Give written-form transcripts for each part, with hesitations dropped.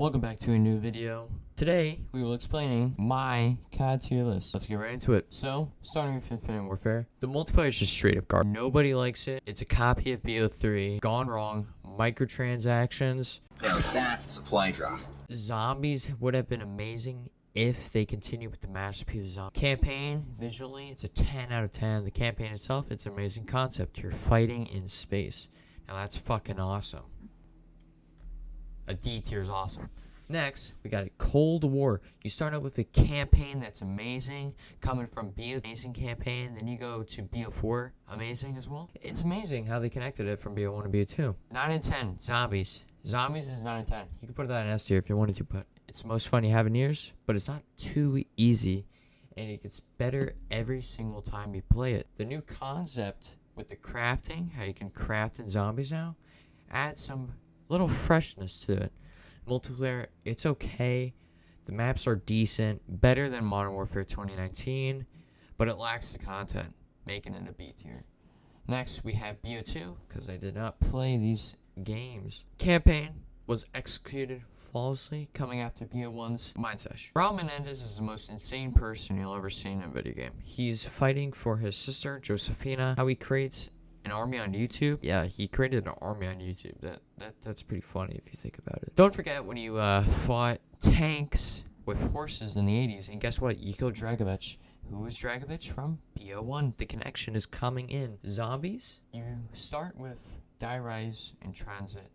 Welcome back to a new video. Today, we will explaining my COD tier list. Let's get right into it. So, starting with Infinite Warfare, the multiplayer is just straight up garbage. Nobody likes it. It's a copy of BO3. Gone wrong. Microtransactions. Now that's a supply drop. Zombies would have been amazing if they continue with the masterpiece of zombie. Campaign, visually, it's a 10 out of 10. The campaign itself, it's an amazing concept. You're fighting in space. Now that's fucking awesome. A D tier is awesome. Next, we got a Cold War. You start out with a campaign that's amazing, coming from BO, amazing campaign, then you go to BO4, amazing as well. It's amazing how they connected it from BO1 to BO2. 9 and 10, zombies. Zombies is 9 and 10. You can put that in S tier if you wanted to, but it's the most fun you have in years, but it's not too easy, and it gets better every single time you play it. The new concept with the crafting, how you can craft in zombies now, adds some little freshness to it. Multiplayer, it's okay. The maps are decent, better than Modern Warfare 2019, but it lacks the content, making it a B tier. Next, we have BO2, because I did not play these games. Campaign was executed flawlessly, coming after BO1's Mind Sesh. Raul Menendez is the most insane person you'll ever see in a video game. He's fighting for his sister, Josefina. How he creates an army on YouTube. Yeah, he created an army on YouTube. That's pretty funny if you think about it. Don't forget when you fought tanks with horses in the 80s, and guess what? You killed Dragovich. Who was Dragovich from? BO1. The connection is coming in. Zombies, you start with Die Rise and Transit.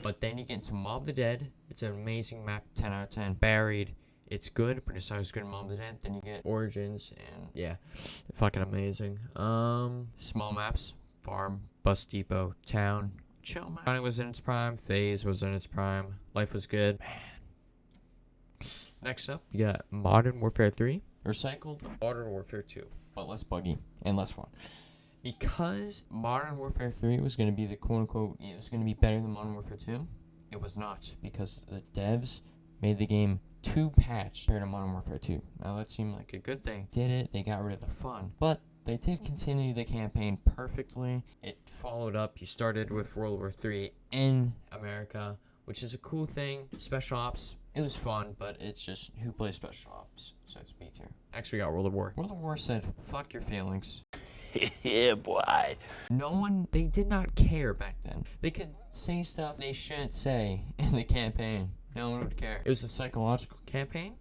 But then you get into Mob the Dead. It's an amazing map, 10 out of 10. Buried, it's good, but it's not as good as Mob the Dead. Then you get Origins, and yeah, fucking amazing. Small maps, Farm, Bus Depot, Town, chill map. County was in its prime, Phase was in its prime, Life was good. Man. Next up, you got Modern Warfare 3, recycled Modern Warfare 2, but less buggy and less fun. Because Modern Warfare 3 was going to be the quote-unquote, it was going to be better than Modern Warfare 2, it was not. Because the devs made the game too patched compared to Modern Warfare 2. Now that seemed like a good thing. Did it, they got rid of the fun. But they did continue the campaign perfectly. It followed up, you started with World War 3 in America, which is a cool thing. Special Ops, it was fun, but it's just, who plays Special Ops? So it's B tier. Next we got World of War. World of War said, fuck your feelings. Yeah, boy. No one, they did not care back then. They could say stuff they shouldn't say in the campaign. No one would care. It was a psychological campaign.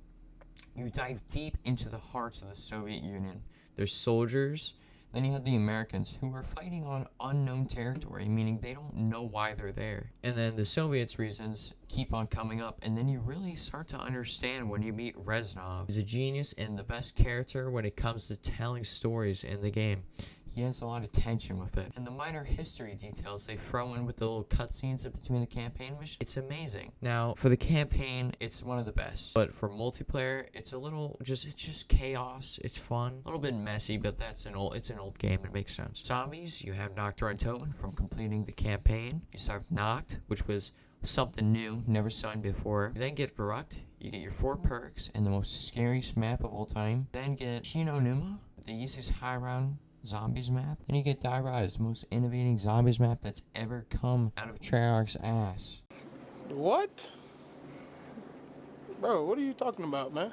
You dive deep into the hearts of the Soviet Union. There's soldiers. Then you had the Americans who were fighting on unknown territory, meaning they don't know why they're there. And then the Soviets' reasons keep on coming up, and then you really start to understand when you meet Reznov. He's a genius and the best character when it comes to telling stories in the game. He has a lot of tension with it. And the minor history details they throw in with the little cutscenes in between the campaign missions, it's amazing. Now, for the campaign, it's one of the best. But for multiplayer, it's a little, it's just chaos. It's fun. A little bit messy, but it's an old game. It makes sense. Zombies, you have Knocked Right Toten from completing the campaign. You start with Knocked, which was something new, never seen before. You then get Verrucht. You get your 4 perks and the most scariest map of all time. Then get Shino Numa, the easiest high round zombies map. Then you get Die Rise, the most innovating zombies map that's ever come out of Treyarch's ass. What? Bro, what are you talking about, man?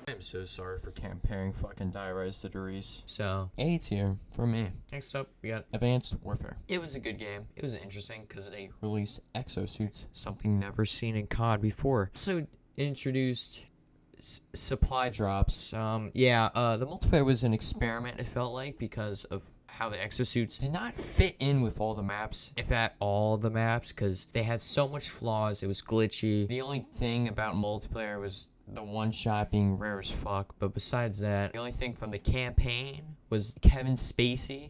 I'm so sorry for comparing fucking Die Rise to Derice. So, A tier for me. Next up, we got Advanced Warfare. It was a good game. It was interesting because they released exosuits, something never seen in COD before. So, introduced supply drops. The multiplayer was an experiment, it felt like, because of how the exosuits did not fit in with all the maps, if at all the maps, because they had so much flaws. It was glitchy. The only thing about multiplayer was the one shot being rare as fuck, but besides that, the only thing from the campaign was Kevin Spacey,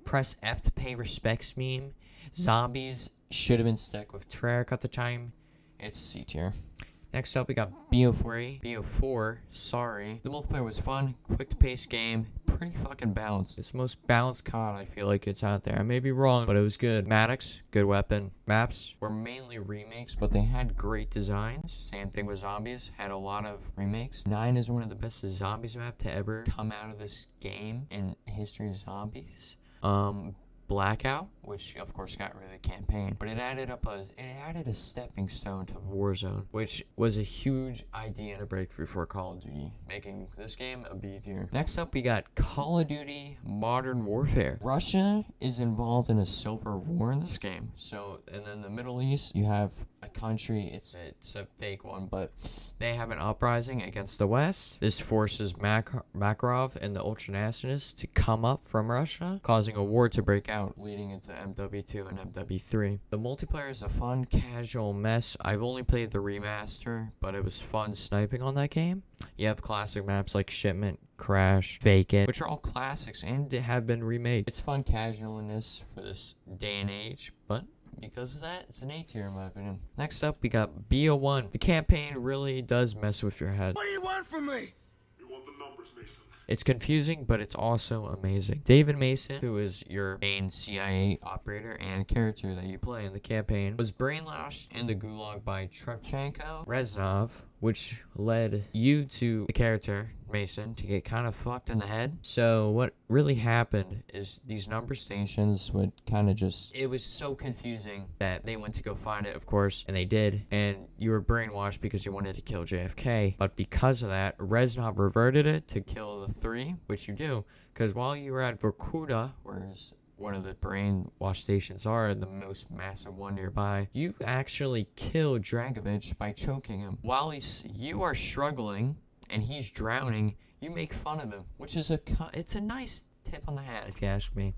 press F to pay respects meme. Zombies should have been stuck with Treyarch at the time. It's a C tier. Next up, we got BO4. The multiplayer was fun, quick-paced game, pretty fucking balanced. It's the most balanced COD I feel like it's out there. I may be wrong, but it was good. Maddox, good weapon. Maps were mainly remakes, but they had great designs. Same thing with zombies, had a lot of remakes. 9 is one of the best zombies map to ever come out of this game in history of zombies. Blackout, which of course got rid of the campaign, but it added a stepping stone to Warzone, which was a huge idea and a breakthrough for Call of Duty, making this game a B tier. Next up, we got Call of Duty Modern Warfare. Russia is involved in a civil war in this game. So, and then the Middle East, you have a country, it's a fake one, but they have an uprising against the West. This forces Makarov and the ultranationalists to come up from Russia, causing a war to break out, leading into MW2 and MW3. The multiplayer is a fun, casual mess. I've only played the remaster, but it was fun sniping on that game. You have classic maps like Shipment, Crash, Vacant, which are all classics and have been remade. It's fun casualness for this day and age, but because of that, it's an A tier in my opinion. Next up, we got BO1. The campaign really does mess with your head. What do you want from me? You want the numbers, Mason. It's confusing, but it's also amazing. David Mason, who is your main CIA operator and character that you play in the campaign, was brainwashed in the gulag by Trevchenko Reznov, which led you to the character Mason to get kind of fucked in the head. So what really happened is these number stations would kind of it was so confusing that they went to go find it, of course, and they did, and you were brainwashed because you wanted to kill JFK. But because of that, Reznov reverted it to kill the 3, which you do, because while you were at Vorkuta, whereas one of the brainwash stations are, the most massive one nearby, you actually kill Dragovich by choking him. While you are struggling and he's drowning, you make fun of him, which is it's a nice tip on the hat if you ask me.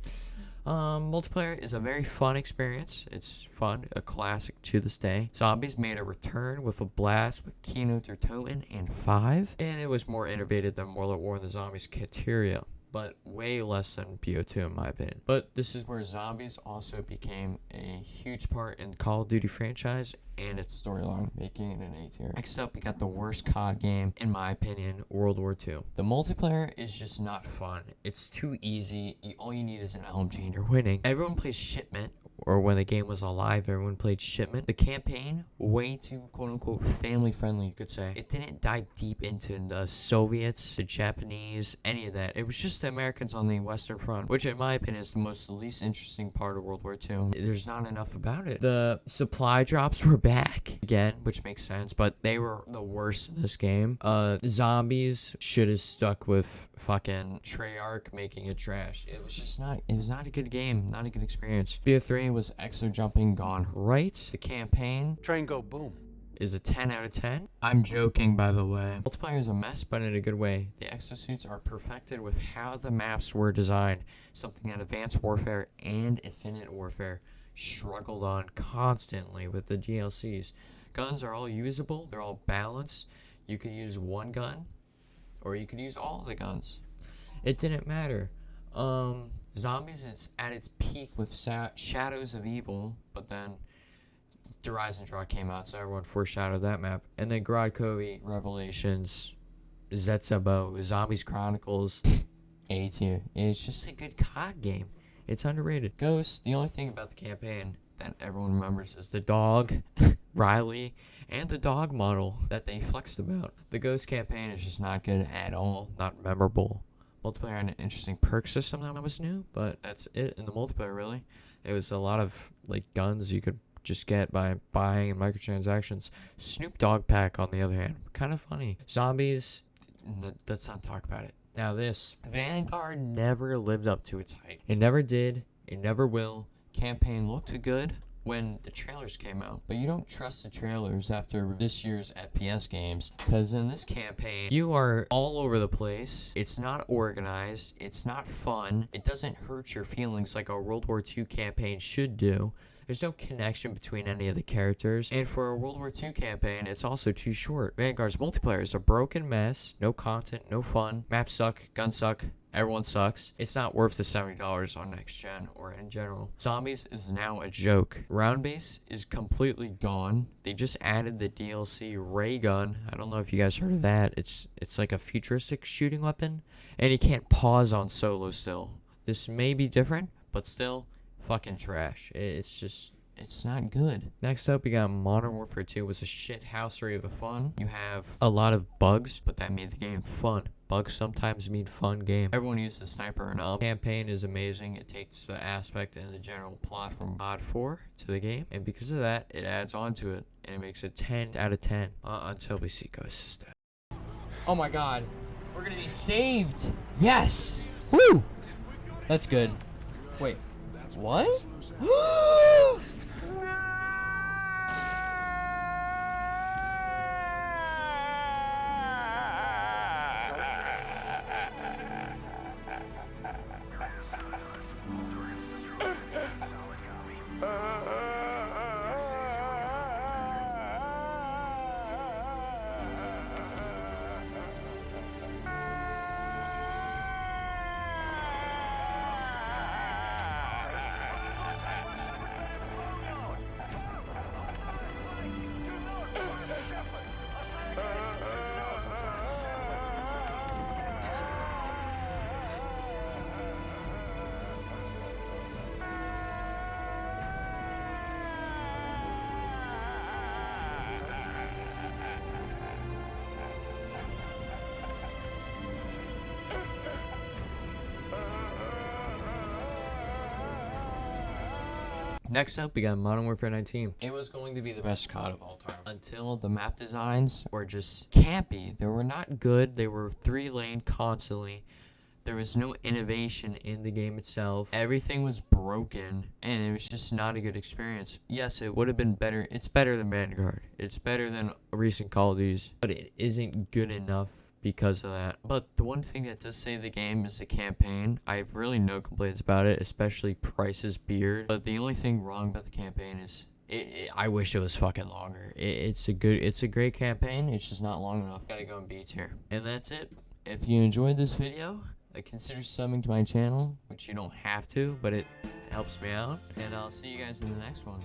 Multiplayer is a very fun experience. It's fun, a classic to this day. Zombies made a return with a blast with Kino der Toten and 5, and it was more innovative than World at War and the Zombies Kateria, but way less than BO2 in my opinion. But this is where zombies also became a huge part in the Call of Duty franchise and its storyline, making it an A tier. Next up, we got the worst COD game, in my opinion, World War II. The multiplayer is just not fun. It's too easy. All you need is an LMG and you're winning. Everyone plays Shipment, or when the game was alive, everyone played Shipment. The campaign, way too quote-unquote family-friendly, you could say. It didn't dive deep into the Soviets, the Japanese, any of that. It was just the Americans on the Western Front, which in my opinion is the least interesting part of World War II. There's not enough about it. The supply drops were back again, which makes sense, but they were the worst in this game. Zombies should have stuck with fucking Treyarch making it trash. It was not a good game, not a good experience. BO3 was exo jumping gone right. The campaign Train go boom. is a 10 out of 10. I'm joking, by the way. Multiplayer is a mess, but in a good way. The exosuits are perfected with how the maps were designed, something that Advanced Warfare and Infinite Warfare struggled on constantly with the DLCs. Guns are all usable, they're all balanced. You could use one gun, or you could use all of the guns. It didn't matter. Zombies is at its peak with Shadows of Evil, but then The Rise and Draw came out, so everyone foreshadowed that map. And then Grodkovi, Revelations, Zetsabo, Zombies Chronicles, A tier. It's just a good COD game. It's underrated. Ghost, the only thing about the campaign that everyone remembers is the dog, Riley, and the dog model that they flexed about. The Ghost campaign is just not good at all, not memorable. Multiplayer had an interesting perk system that was new, but that's it in the multiplayer, really. It was a lot of like guns you could just get by buying and microtransactions. Snoop Dogg pack, on the other hand, kind of funny. Zombies, let's not talk about it. Now this, Vanguard never lived up to its hype. It never did. It never will. Campaign looked good when the trailers came out, but you don't trust the trailers after this year's FPS games, because in this campaign, you are all over the place. It's not organized. It's not fun. It doesn't hurt your feelings like a World War II campaign should do. There's no connection between any of the characters. And for a World War II campaign, it's also too short. Vanguard's multiplayer is a broken mess. No content, no fun. Maps suck, guns suck. Everyone sucks. It's not worth the $70 on next gen or in general. Zombies is now a joke. Round base is completely gone. They just added the DLC ray gun. I don't know if you guys heard of that. It's like a futuristic shooting weapon, and you can't pause on solo still. This may be different, but still fucking trash. It's not good. Next up, we got Modern Warfare 2 was a shit housery of a fun. You have a lot of bugs, but that made the game fun. Bugs sometimes mean fun game. Everyone used the sniper and up. Campaign is amazing. It takes the aspect and the general plot from mod 4 to the game, and because of that, it adds on to it, and it makes it 10 out of 10 until we see Ghost. Oh my god. We're gonna be saved. Yes. Woo. That's good. Wait. What? Next up, we got Modern Warfare 19. It was going to be the best COD of all time until the map designs were just campy. They were not good. They were 3-lane constantly. There was no innovation in the game itself. Everything was broken, and it was just not a good experience. Yes, it would have been better. It's better than Vanguard. It's better than recent Call of Duties, but it isn't good enough because of that. But the one thing that does save the game is the campaign. I have really no complaints about it, especially Price's beard. But the only thing wrong about the campaign is I wish it was fucking longer. It's a great campaign. It's just not long enough. Gotta go in B tier. And that's it. If you enjoyed this video, consider subbing to my channel, which you don't have to, but it helps me out. And I'll see you guys in the next one.